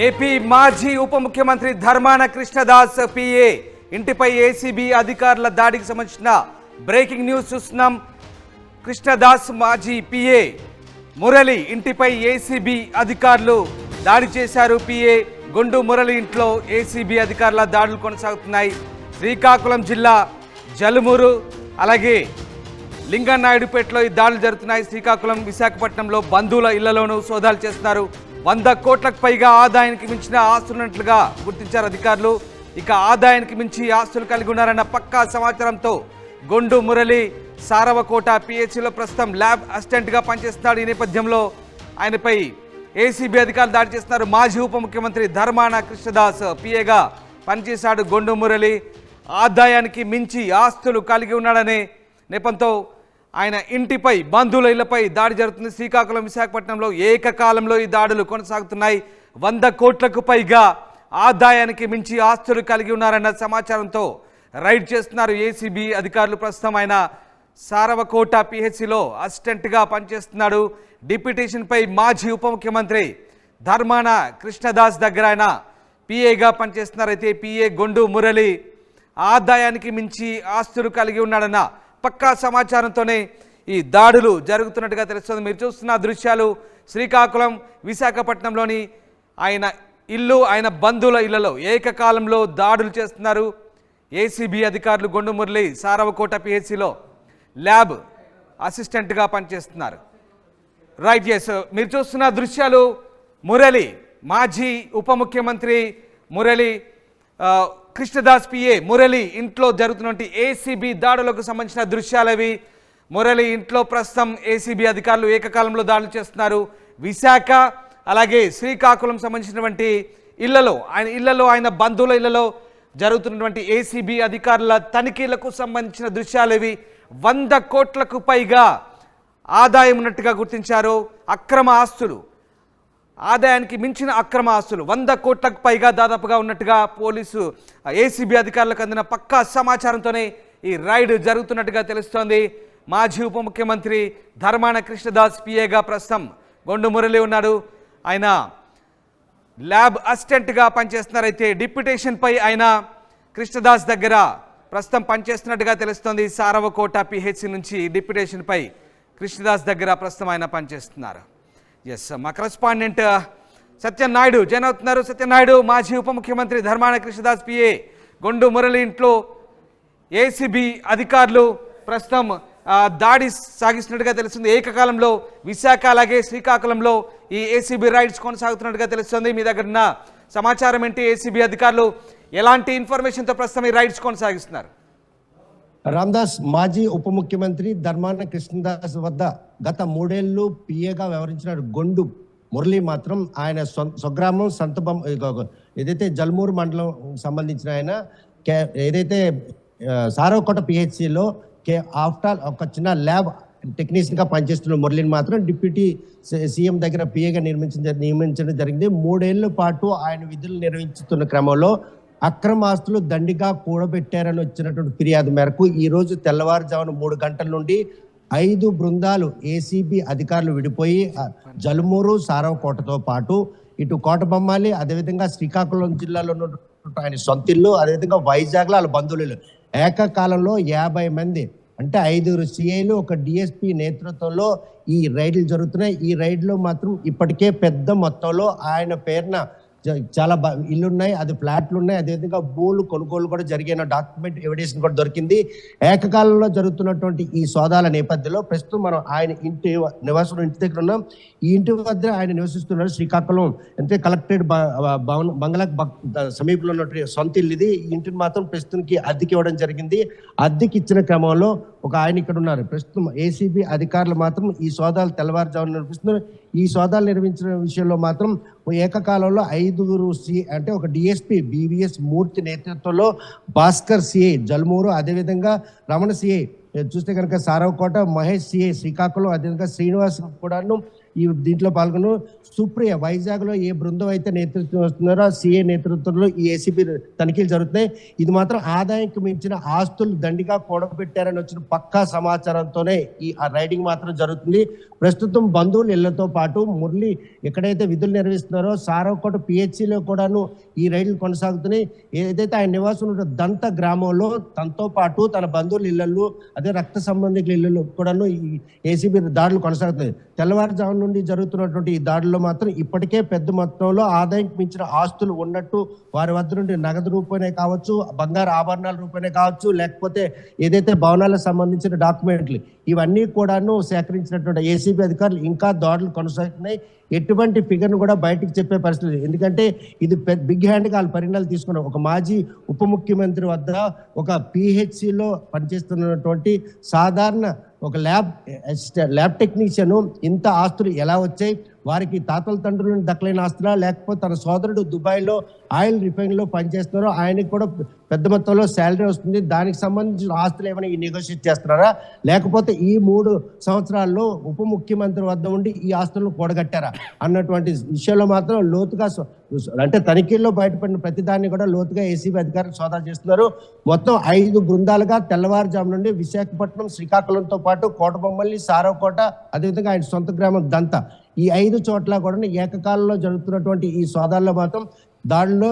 AP మాజీ ఉప ముఖ్యమంత్రి ధర్మాన కృష్ణదాస్ పిఏ ఇంటిపై ఏసీబీ అధికారుల దాడికి సంబంధించిన బ్రేకింగ్ న్యూస్ చూస్తున్నాం. కృష్ణదాస్ మాజీ పిఏ మురళి ఇంటిపై ఏసీబీ అధికారులు దాడి చేశారు. పిఏ గుండు మురళి ఇంట్లో ఏసీబీ అధికారుల దాడులు కొనసాగుతున్నాయి. శ్రీకాకుళం జిల్లా జలుమూరు అలాగే లింగనాయుడుపేటలో ఈ దాడులు జరుగుతున్నాయి. శ్రీకాకుళం విశాఖపట్నంలో బంధువుల ఇళ్లలోనూ సోదాలు చేస్తున్నారు. 100 కోట్లకు పైగా ఆదాయానికి మించిన ఆస్తులున్నట్లుగా గుర్తించారు అధికారులు. ఇక ఆదాయానికి మించి ఆస్తులు కలిగి ఉన్నారన్న పక్కా సమాచారంతో గుండు మురళి సారవకోట పిహెచ్సిలో ప్రస్తుతం ల్యాబ్ అసిస్టెంట్గా పనిచేస్తున్నాడు. ఈ నేపథ్యంలో ఆయనపై ఏసీబీ అధికారులు దాడి చేస్తున్నారు. మాజీ ఉప ముఖ్యమంత్రి ధర్మాన కృష్ణదాస్ పిఏగా పనిచేశాడు గుండు మురళి. ఆదాయానికి మించి ఆస్తులు కలిగి ఉన్నాడనే నేపథ్యంతో ఆయన ఇంటిపై బంధువుల ఇళ్లపై దాడి జరుగుతుంది. శ్రీకాకుళం విశాఖపట్నంలో ఏకకాలంలో ఈ దాడులు కొనసాగుతున్నాయి. 100 కోట్లకు పైగా ఆదాయానికి మించి ఆస్తులు కలిగి ఉన్నారన్న సమాచారంతో రైడ్ చేస్తున్నారు ఏసీబీ అధికారులు. ప్రస్తుతం ఆయన సారవకోట పిహెచ్సిలో అసిస్టెంట్గా పనిచేస్తున్నాడు. డిప్యూటేషన్పై మాజీ ఉప ముఖ్యమంత్రి ధర్మాన కృష్ణదాస్ దగ్గర ఆయన పిఏగా పనిచేస్తున్నారు. అయితే పిఏ గుండు మురళి ఆదాయానికి మించి ఆస్తులు కలిగి ఉన్నాడన్న పక్కా సమాచారంతోనే ఈ దాడులు జరుగుతున్నట్టుగా తెలుస్తుంది. మీరు చూస్తున్న దృశ్యాలు శ్రీకాకుళం విశాఖపట్నంలోని ఆయన ఇల్లు, ఆయన బంధువుల ఇళ్లలో ఏకకాలంలో దాడులు చేస్తున్నారు ఏసీబీ అధికారులు. గుండు మురళి సారవకోట పిహెచ్సిలో ల్యాబ్ అసిస్టెంట్గా పనిచేస్తున్నారు. రైట్, ఎస్, మీరు చూస్తున్న దృశ్యాలు మురళి మాజీ ఉప ముఖ్యమంత్రి మురళి కృష్ణదాస్ పిఏ మురళి ఇంట్లో జరుగుతున్నటువంటి ఏసీబీ దాడులకు సంబంధించిన దృశ్యాలవి. మురళి ఇంట్లో ప్రస్తుతం ఏసీబీ అధికారులు ఏకకాలంలో దాడులు చేస్తున్నారు. విశాఖ అలాగే శ్రీకాకుళం సంబంధించినటువంటి ఇళ్లలో ఆయన బంధువుల ఇళ్లలో జరుగుతున్నటువంటి ఏసీబీ అధికారుల తనిఖీలకు సంబంధించిన దృశ్యాలవి. 100 కోట్లకు పైగా ఆదాయం ఉన్నట్టుగా గుర్తించారు. అక్రమ ఆస్తులు, ఆదాయానికి మించిన అక్రమ ఆస్తులు 100 కోట్లకు పైగా దాదాపుగా ఉన్నట్టుగా పోలీసు ఏసీబీ అధికారులకు అందిన పక్కా సమాచారంతోనే ఈ రైడ్ జరుగుతున్నట్టుగా తెలుస్తోంది. మాజీ ఉప ముఖ్యమంత్రి ధర్మాన కృష్ణదాస్ పిఏగా ప్రస్తుతం గుండు మురళి ఉన్నాడు. ఆయన ల్యాబ్ అసిస్టెంట్గా పనిచేస్తున్నారు. అయితే డిప్యూటేషన్పై ఆయన కృష్ణదాస్ దగ్గర ప్రస్తుతం పనిచేస్తున్నట్టుగా తెలుస్తోంది. సారవకోట పిహెచ్సి నుంచి డిప్యూటేషన్పై కృష్ణదాస్ దగ్గర ప్రస్తుతం ఆయన పనిచేస్తున్నారు. ఎస్, మా కరెస్పాండెంట్ సత్యనాయుడు జాయిన్ అవుతున్నారు. సత్యనాయుడు, మాజీ ఉప ముఖ్యమంత్రి ధర్మాన కృష్ణదాస్ పిఏ గుండు మురళి ఇంట్లో ఏసీబీ అధికారులు ప్రస్తుతం దాడి సాగిస్తున్నట్టుగా తెలుస్తుంది. ఏకకాలంలో విశాఖ అలాగే శ్రీకాకుళంలో ఈ ఏసీబీ రైడ్స్ కొనసాగుతున్నట్టుగా తెలుస్తుంది. మీ దగ్గర ఉన్న సమాచారం ఏంటి? ఏసీబీ అధికారులు ఎలాంటి ఇన్ఫర్మేషన్తో ప్రస్తుతం ఈ రైడ్స్ కొనసాగిస్తున్నారు? రామదాస్, మాజీ ఉప ముఖ్యమంత్రి ధర్మాన కృష్ణదాస్ వద్ద గత 3 ఏళ్లు పిఏగా వ్యవహరించిన గుండు మురళి మాత్రం ఆయన స్వగ్రామం ఏదైతే జల్మూరు మండలం సంబంధించిన ఆయన ఏదైతే సారవకోట పిహెచ్సిలో ఆఫ్టర్ ఒక చిన్న ల్యాబ్ టెక్నీషియన్గా పనిచేస్తున్న మురళిని మాత్రం డిప్యూటీ సీఎం దగ్గర పిఏగా నియమించడం జరిగింది. 3 ఏళ్ల పాటు ఆయన విధులు నిర్వహిస్తున్న క్రమంలో అక్రమ ఆస్తులు దండిగా కూడబెట్టారని వచ్చినటువంటి ఫిర్యాదు మేరకు ఈ రోజు తెల్లవారుజామున 3 గంటల నుండి 5 బృందాలు ఏసీబీ అధికారులు విడిపోయి జలుమూరు సారవకోటతో పాటు ఇటు కోటబొమ్మాలి, అదేవిధంగా శ్రీకాకుళం జిల్లాలో ఉన్న ఆయన సొంతిల్లు, అదేవిధంగా వైజాగ్లో వాళ్ళ బంధువులు ఏకకాలంలో 50 మంది అంటే 5 సిఐలు, ఒక డిఎస్పీ నేతృత్వంలో ఈ రైడ్లు జరుగుతున్నాయి. ఈ రైడ్లో మాత్రం ఇప్పటికే పెద్ద మొత్తంలో ఆయన పేరున చాలా ఇల్లున్నాయి, అది ఫ్లాట్లు ఉన్నాయి, అదేవిధంగా భూములు కొనుగోలు కూడా జరిగిన డాక్యుమెంట్ ఎవిడెన్స్ కూడా దొరికింది. ఏకకాలంలో జరుగుతున్నటువంటి ఈ సోదాల నేపథ్యంలో ప్రస్తుతం మనం ఆయన ఇంటి దగ్గర ఉన్నాం. ఈ ఇంటి వద్ద ఆయన నివసిస్తున్నారు. శ్రీకాకుళం అంటే కలెక్టరేట్ బంగ్లా సమీపంలో ఉన్నటువంటి సొంత ఇల్లు ఇది. ఈ ఇంటిని మాత్రం ప్రస్తుతానికి అద్దెకి ఇవ్వడం జరిగింది. అద్దెకి ఇచ్చిన క్రమంలో ఒక ఆయన ఇక్కడ ఉన్నారు. ప్రస్తుతం ఏసీబీ అధికారులు మాత్రం ఈ సోదాలు తెల్లవారుజామున నిర్వహిస్తున్నారు. ఈ సోదాలు నిర్వహించిన విషయంలో మాత్రం ఏకకాలంలో 5 అంటే ఒక డిఎస్పీ బీవీఎస్ మూర్తి నేతృత్వంలో భాస్కర్ సిఐ జల్మూరు, అదేవిధంగా రమణ సిఐ చూస్తే కనుక సారవకోట, మహేష్ సిఐ శ్రీకాకుళం, అదేవిధంగా శ్రీనివాస్ కూడాను ఈ దీంట్లో పాల్గొను. సుప్రియ వైజాగ్లో ఏ బృందం అయితే నేతృత్వం వస్తున్నారో సిఏ నేతృత్వంలో ఈ ఏసీబీ తనిఖీలు జరుగుతున్నాయి. ఇది మాత్రం ఆదాయానికి మించిన ఆస్తులు దండిగా కూడబెట్టారని వచ్చిన పక్కా సమాచారంతోనే ఈ రైడింగ్ మాత్రం జరుగుతుంది. ప్రస్తుతం బంధువులు ఇళ్లతో పాటు మురళి ఎక్కడైతే విధులు నిర్వహిస్తున్నారో సారవకోట పిహెచ్సిలో కూడాను ఈ రైళ్లు కొనసాగుతున్నాయి. ఏదైతే ఆయన నివాసం ఉన్న దంత గ్రామంలో తనతో పాటు తన బంధువుల ఇళ్లలో అదే రక్త సంబంధికుల ఇళ్లలో కూడాను ఈ ఏసీబీ దాడులు కొనసాగుతున్నాయి. తెల్లవారుజాము నుండి జరుగుతున్నటువంటి ఈ దాడుల్లో మాత్రం ఇప్పటికే పెద్ద మొత్తంలో ఆదాయానికి మించిన ఆస్తులు ఉన్నట్టు వారి వద్ద నుండి నగదు రూపేనే కావచ్చు, బంగారు ఆభరణాల రూపేనే కావచ్చు, లేకపోతే ఏదైతే భవనాలకు సంబంధించిన డాక్యుమెంట్లు ఇవన్నీ కూడాను సేకరించినటువంటి ఏసీబీ అధికారులు ఇంకా దాడులు కొనసాగుతున్నాయి. ఎటువంటి ఫిగర్ను కూడా బయటికి చెప్పే పరిస్థితి లేదు. ఎందుకంటే ఇది బిగ్ హ్యాండ్గా వాళ్ళు పరిణామాలు తీసుకున్నారు. ఒక మాజీ ఉప ముఖ్యమంత్రి వద్ద ఒక పిహెచ్సిలో పనిచేస్తున్నటువంటి సాధారణ ఒక ల్యాబ్ టెక్నీషియన్ ఇంత ఆస్తులు ఎలా వచ్చాయి, వారికి తాతల తండ్రులను దక్కలేని ఆస్తులా, లేకపోతే తన సోదరుడు దుబాయ్లో ఆయిల్ రిఫైన్లో పనిచేస్తున్నారో ఆయనకి కూడా పెద్ద మొత్తంలో శాలరీ వస్తుంది, దానికి సంబంధించిన ఆస్తులు ఏమైనా ఈ నెగోషియేట్ చేస్తున్నారా, లేకపోతే ఈ 3 సంవత్సరాల్లో ఉప ముఖ్యమంత్రి వద్ద ఉండి ఈ ఆస్తులను కూడగట్టారా అన్నటువంటి విషయంలో మాత్రం లోతుగా అంటే తనిఖీల్లో బయటపడిన ప్రతిదాన్ని కూడా లోతుగా ఏసీబీ అధికారులు సోదాలు చేస్తున్నారు. మొత్తం 5 బృందాలుగా తెల్లవారుజాము నుండి విశాఖపట్నం, శ్రీకాకుళంతో పాటు కోటబొమ్మల్లి, సారవకోట, అదేవిధంగా ఆయన సొంత గ్రామం దంత ఈ 5 చోట్ల కూడా ఏకకాలంలో జరుగుతున్నటువంటి ఈ సోదాల్లో మాత్రం దానిలో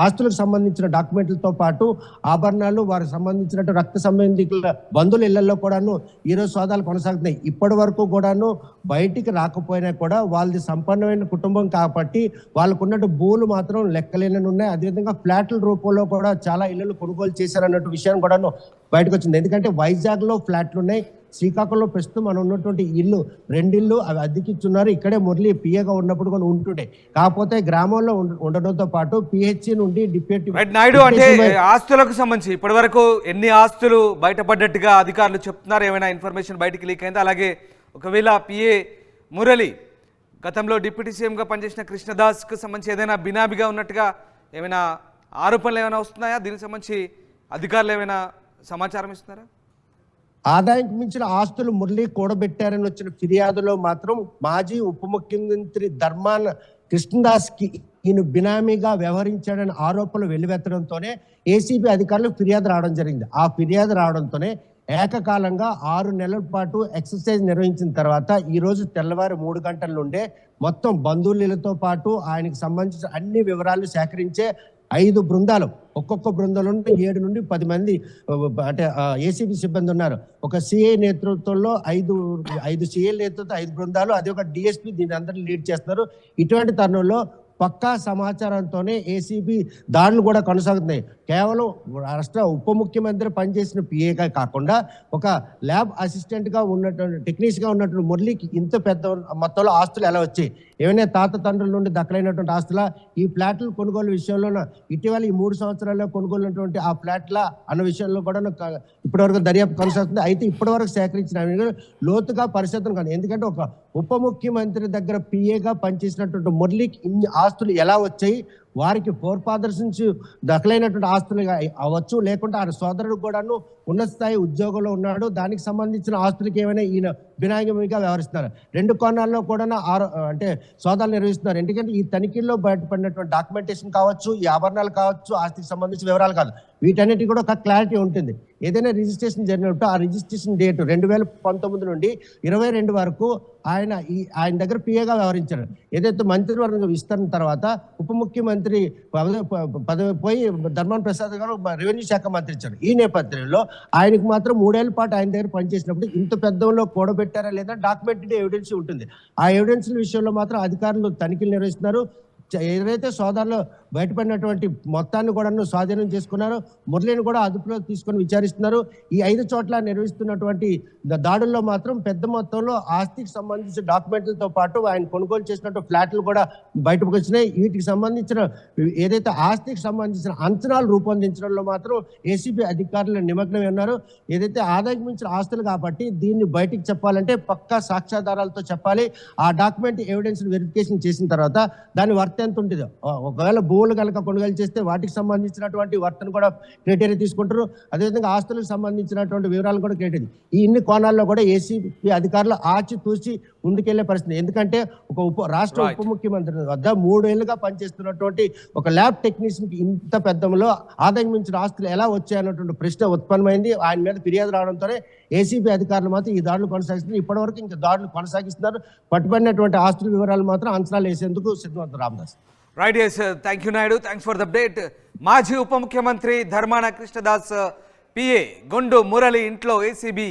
ఆస్తులకు సంబంధించిన డాక్యుమెంట్లతో పాటు ఆభరణాలు, వారికి సంబంధించినట్టు రక్త సంబంధికుల బంధువుల ఇళ్లలో కూడాను ఈరోజు సోదాలు కొనసాగుతున్నాయి. ఇప్పటి వరకు కూడాను బయటికి రాకపోయినా కూడా వాళ్ళది సంపన్నమైన కుటుంబం కాబట్టి వాళ్ళకున్నట్టు భూములు మాత్రం లెక్కలేనని ఉన్నాయి. అదేవిధంగా ఫ్లాట్ల రూపంలో కూడా చాలా ఇళ్లను కొనుగోలు చేశారన్నట్టు విషయం కూడాను బయటకు వచ్చింది. ఎందుకంటే వైజాగ్లో ఫ్లాట్లు ఉన్నాయి, శ్రీకాకుళంలో ప్రస్తుతం మనం ఉన్నటువంటి ఇల్లు 2 ఇళ్ళు అవి అద్దెకిచ్చున్నారు. ఇక్కడే మురళి పిఏగా ఉన్నప్పుడు కూడా ఉంటుండే, కాకపోతే గ్రామంలో ఉండడంతో పాటు పిహెచ్సి నుండి డిప్యూటీ నాయుడు అంటే ఆస్తులకు సంబంధించి ఇప్పటి వరకు ఎన్ని ఆస్తులు బయటపడ్డట్టుగా అధికారులు చెప్తున్నారు? ఏమైనా ఇన్ఫర్మేషన్ బయటికి లీక్ అయిందా? అలాగే ఒకవేళ పిఏ మురళి గతంలో డిప్యూటీ సీఎంగా పనిచేసిన కృష్ణదాస్కు సంబంధించి ఏదైనా బినామీగా ఉన్నట్టుగా ఏమైనా ఆరోపణలు ఏమైనా వస్తున్నాయా? దీనికి సంబంధించి అధికారులు ఏమైనా సమాచారం ఇస్తున్నారా? ఆదాయానికి మించిన ఆస్తులు మురళి కూడబెట్టారని వచ్చిన ఫిర్యాదులో మాత్రం మాజీ ఉప ముఖ్యమంత్రి ధర్మాన కృష్ణదాస్ కి ఈయన బినామీగా వ్యవహరించాడని ఆరోపణలు వెల్లువెత్తడంతోనే ఏసీబీ అధికారులు ఫిర్యాదు రావడం జరిగింది. ఆ ఫిర్యాదు రావడంతోనే ఏకకాలంగా 6 నెలల పాటు ఎక్సర్సైజ్ నిర్వహించిన తర్వాత ఈ రోజు తెల్లవారు 3 గంటల నుండే మొత్తం బంధువులతో పాటు ఆయనకు సంబంధించిన అన్ని వివరాలు సేకరించే 5 బృందాలు, ఒక్కొక్క బృందంలో 7 నుండి 10 మంది అంటే ఏసీబీ సిబ్బంది ఉన్నారు. ఒక సిఐ నేతృత్వంలో 5 సిఐల నేతృత్వంలో 5 బృందాలు, అదే ఒక డిఎస్పీ దీని అందరినీ లీడ్ చేస్తున్నారు. ఇటువంటి తరుణంలో పక్కా సమాచారంతోనే ఏసీబీ దాడులు కూడా కొనసాగుతున్నాయి. కేవలం రాష్ట్ర ఉప ముఖ్యమంత్రి పనిచేసిన పిఏగా కాకుండా ఒక ల్యాబ్ అసిస్టెంట్గా ఉన్నటువంటి టెక్నీషియన్గా ఉన్నటువంటి మురళికి ఇంత పెద్ద మొత్తంలో ఆస్తులు ఎలా వచ్చాయి, ఏమైనా తాత తండ్రుల నుండి దక్కలైనటువంటి ఆస్తుల, ఈ ఫ్లాట్ల కొనుగోలు విషయంలో ఇటీవల ఈ 3 సంవత్సరాల్లో కొనుగోలున్నటువంటి ఆ ఫ్లాట్ల అన్న విషయంలో కూడా ఇప్పటివరకు దర్యాప్తు కొనసాగుతుంది. అయితే ఇప్పటివరకు సేకరించిన లోతుగా పరిశోధన కానీ, ఎందుకంటే ఒక ఉప ముఖ్యమంత్రి దగ్గర పిఏగా పనిచేసినటువంటి మురళికి ఇన్ని ఆస్తులు ఎలా వచ్చాయి, వారికి 4 ఫాదర్స్ నుంచి దఖలైనటువంటి ఆస్తులు అవ్వచ్చు, లేకుంటే ఆయన సోదరుడు కూడాను ఉన్నత స్థాయి ఉద్యోగంలో ఉన్నాడు, దానికి సంబంధించిన ఆస్తులకి ఏమైనా ఈయన బినామీగా వ్యవహరిస్తున్నారు. 2 కోణాల్లో కూడా అంటే సోదాలు నిర్వహిస్తున్నారు. ఎందుకంటే ఈ తనిఖీల్లో బయటపడినటువంటి డాక్యుమెంటేషన్ కావచ్చు, ఈ ఆభరణాలు కావచ్చు, ఆస్తికి సంబంధించిన వివరాలు కాదు, వీటన్నిటి కూడా ఒక క్లారిటీ ఉంటుంది. ఏదైనా రిజిస్ట్రేషన్ జరిగినప్పుడు ఆ రిజిస్ట్రేషన్ డేట్ 2019 నుండి 22 వరకు ఆయన దగ్గర పిఏగా వ్యవహరించారు. ఏదైతే మంత్రివర్గం విస్తరణ తర్వాత ఉప ముఖ్యమంత్రి పదవి పోయి ధర్మాన ప్రసాద్ గారు రెవెన్యూ శాఖ మంత్రి ఇచ్చారు. ఈ నేపథ్యంలో ఆయనకు మాత్రం 3 ఏళ్ల పాటు ఆయన దగ్గర పనిచేసినప్పుడు ఇంత పెద్దలో కూడబెట్టారా లేదా డాక్యుమెంటెడ్ ఎవిడెన్స్ ఉంటుంది. ఆ ఎవిడెన్స్ విషయంలో మాత్రం అధికారులు తనిఖీలు నిర్వహిస్తున్నారు. ఏదైతే సోదాల్లో బయటపడినటువంటి మొత్తాన్ని కూడా స్వాధీనం చేసుకున్నారో మురళిని కూడా అదుపులో తీసుకొని విచారిస్తున్నారు. ఈ 5 చోట్ల నిర్వహిస్తున్నటువంటి దాడుల్లో మాత్రం పెద్ద మొత్తంలో ఆస్తికి సంబంధించిన డాక్యుమెంట్లతో పాటు ఆయన కొనుగోలు చేసినట్టు ఫ్లాట్లు కూడా బయటకు వచ్చినాయి. వీటికి సంబంధించిన ఏదైతే ఆస్తికి సంబంధించిన అంచనాలు రూపొందించడంలో మాత్రం ఏసీబీ అధికారులు నిమగ్నమై ఉన్నారు. ఏదైతే ఆదాయం మించిన ఆస్తులు కాబట్టి దీన్ని బయటికి చెప్పాలంటే పక్కా సాక్ష్యాధారాలతో చెప్పాలి. ఆ డాక్యుమెంట్ ఎవిడెన్స్ వెరిఫికేషన్ చేసిన తర్వాత దాన్ని వర్త్ ఎంత ఉంటుంది, ఒకవేళ భూములు కనుక కొనుగోలు చేస్తే వాటికి సంబంధించినటువంటి వర్తను కూడా క్రైటీరియా తీసుకుంటారు. అదేవిధంగా ఆస్తులకు సంబంధించినటువంటి వివరాలు కూడా క్రైటీరియా. ఈ ఇన్ని కోణాల్లో కూడా ఏసీబీ అధికారులు ఆచితూచి ముందుకెళ్లే పరిస్థితి. ఎందుకంటే ఒక రాష్ట్ర ఉప ముఖ్యమంత్రి వద్ద 3 ఏళ్లుగా పనిచేస్తున్నటువంటి ఒక ల్యాబ్ టెక్నీషియన్ ఇంత పెద్దంలో ఆదాయం మించిన ఆస్తులు ఎలా వచ్చాయన్నటువంటి ప్రశ్న ఉత్పన్నమైంది. ఆయన మీద ఫిర్యాదు రావడంతోనే ఏసీబీ అధికారులు మాత్రం ఈ దాడులు కొనసాగిస్తున్నారు. ఇప్పటివరకు ఇంకా దాడులు కొనసాగిస్తున్నారు. పట్టుబడినటువంటి ఆస్తుల వివరాలు మాత్రం అంచనాలు వేసేందుకు సిద్ధమవుతారు. Ramadas. Right, yes, thank you Naidu, thanks for the update. మాజీ ఉప ముఖ్యమంత్రి ధర్మాన కృష్ణదాస్ పిఏ గొండు మురళి ఇంట్లో ఏసీబీ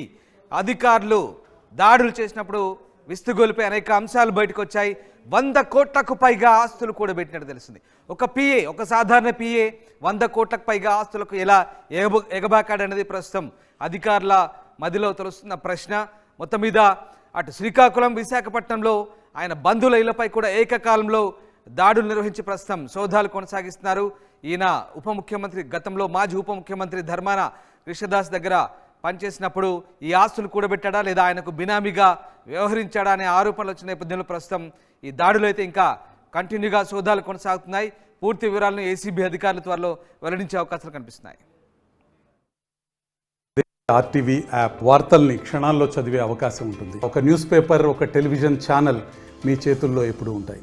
అధికారులు దాడులు చేసినప్పుడు విస్తుగోలిపై అనేక అంశాలు బయటకు వచ్చాయి. 100 కోట్లకు పైగా ఆస్తులు కూడా పెట్టినట్టు తెలిసింది. ఒక సాధారణ పిఏ 100 కోట్లకు పైగా ఆస్తులకు ఎలా ఎగబాకాడనేది ప్రస్తుతం అధికారుల మదిలో తొలుస్తున్న ప్రశ్న. మొత్తం మీద అటు శ్రీకాకుళం, విశాఖపట్నంలో ఆయన బంధువుల ఇళ్లపై కూడా ఏకకాలంలో దాడులు నిర్వహించి ప్రస్తుతం సోదాలు కొనసాగిస్తున్నారు. ఈయన గతంలో మాజీ ఉప ముఖ్యమంత్రి ధర్మాన కృష్ణదాస్ దగ్గర పనిచేసినప్పుడు ఈ ఆస్తులు కూడబెట్టాడా లేదా ఆయనకు బినామీగా వ్యవహరించాడా అనే ఆరోపణలు వచ్చిన నేపథ్యంలో ప్రస్తుతం ఈ దాడులు అయితే ఇంకా కంటిన్యూగా సోదాలు కొనసాగుతున్నాయి. పూర్తి వివరాలను ఏసీబీ అధికారుల త్వరలో వెల్లడించే అవకాశాలు కనిపిస్తున్నాయి. ఆర్టీవీ యాప్ వార్తల్ని క్షణాల్లో చదివే అవకాశం ఉంటుంది. ఒక న్యూస్ పేపర్, ఒక టెలివిజన్ ఛానల్ మీ చేతుల్లో ఎప్పుడూ ఉంటాయి.